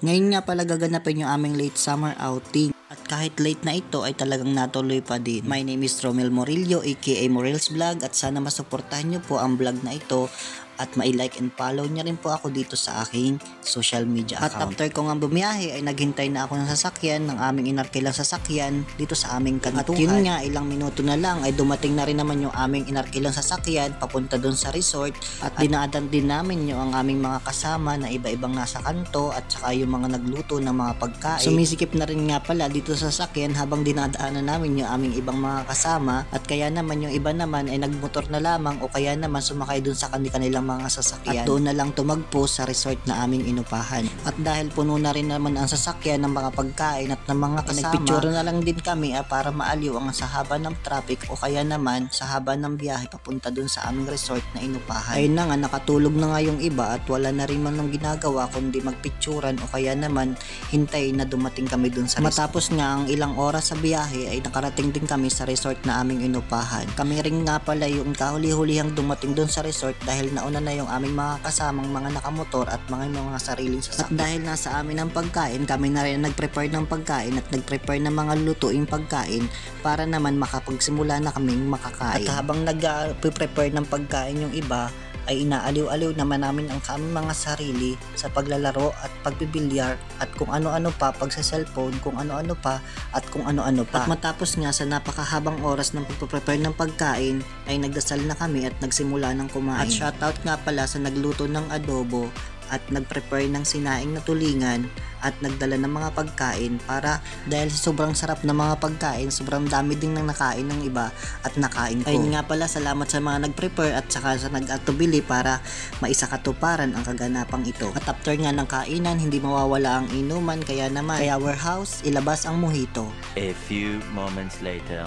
Ngayon nga pala gaganapin yung aming late summer outing. At kahit late na ito ay talagang natuloy pa din. My name is Romel Morillo aka Morels Vlog at sana masuportahan nyo po ang vlog na ito at mai-like and follow niya rin po ako dito sa aking social media account. At after ko nga bumiyahe ay naghintay na ako ng sasakyan ng aming inarkilang sasakyan dito sa aming kantuhan. At yun nga, ilang minuto na lang ay dumating na rin naman yung aming inarkilang sasakyan papunta dun sa resort at dinaadan din namin yung ang aming mga kasama na iba-ibang nasa kanto at saka yung mga nagluto ng mga pagkain. Sumisikip na rin nga pala dito sa sasakyan habang dinadaanan namin yung aming ibang mga kasama at kaya naman yung iba naman ay nagmotor na lamang o kaya naman sumakay dun sa kanilang mga sasakyan at doon na lang tumagpo sa resort na aming inupahan. At dahil puno na rin naman ang sasakyan ng mga pagkain at ng mga kasama, nagpicture na lang din kami para maaliw ang sa haba ng traffic o kaya naman sa haba ng biyahe papunta doon sa aming resort na inupahan. Ayun na nga, nakatulog na nga yung iba at wala na rin man ng ginagawa kundi magpicturan o kaya naman hintay na dumating kami doon sa resort. Matapos nga ang ilang oras sa biyahe ay nakarating din kami sa resort na aming inupahan. Kami rin nga pala yung kahuli-hulihang dumating doon sa resort dahil nauna na yung aming mga kasamang mga nakamotor at mga sariling sasakyan. At dahil nasa amin ang pagkain, kami na rin nag-prepare ng pagkain at nag-prepare ng mga lutuing pagkain para naman makapagsimula na kaming makakain. At habang nag-prepare ng pagkain yung iba, ay inaaliw-aliw naman namin ang aming mga sarili sa paglalaro at pagbibilyar at kung ano-ano pa, pagsa-cellphone, kung ano-ano pa at kung ano-ano pa. At matapos nga sa napakahabang oras ng pagpaprepare ng pagkain ay nagdasal na kami at nagsimula ng kumain. At shoutout nga pala sa nagluto ng adobo at nag-prepare ng sinaing na tulingan at nagdala ng mga pagkain para dahil sa sobrang sarap ng mga pagkain, sobrang dami din nang nakain ng iba at nakain ko. Ayun nga pala, salamat sa mga nag-prepare at saka sa nag-atubili para maisakatuparan ang kaganapang ito. At after nga ng kainan, hindi mawawala ang inuman kaya naman kaya warehouse, ilabas ang mojito. A few moments later.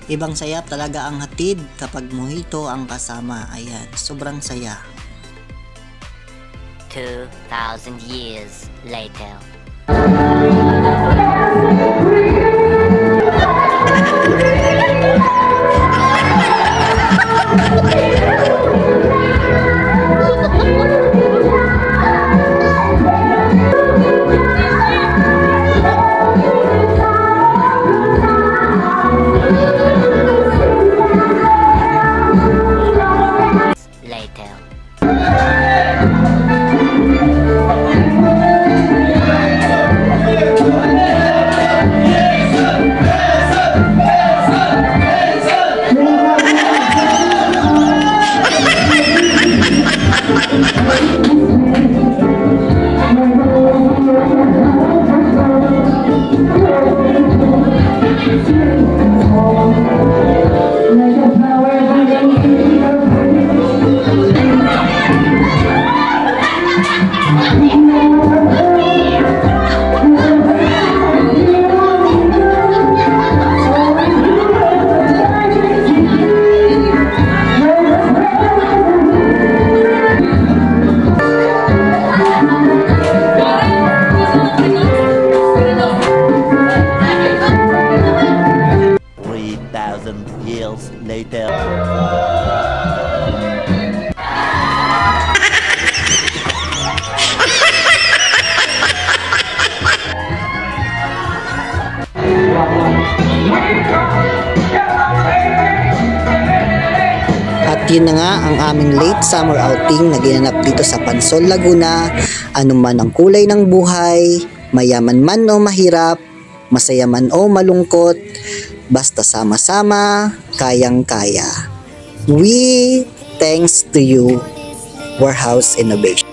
Ibang saya talaga ang hatid kapag mojito ang kasama. Ayan, sobrang saya. 2,000 years later. Later. Years later. At yun na nga ang aming late summer outing na ginanap dito sa Pansol, Laguna. Ano man ang kulay ng buhay, mayaman man o mahirap, masaya man o malungkot, basta sama-sama, kayang-kaya. We thanks to you, Warehouse Innovation.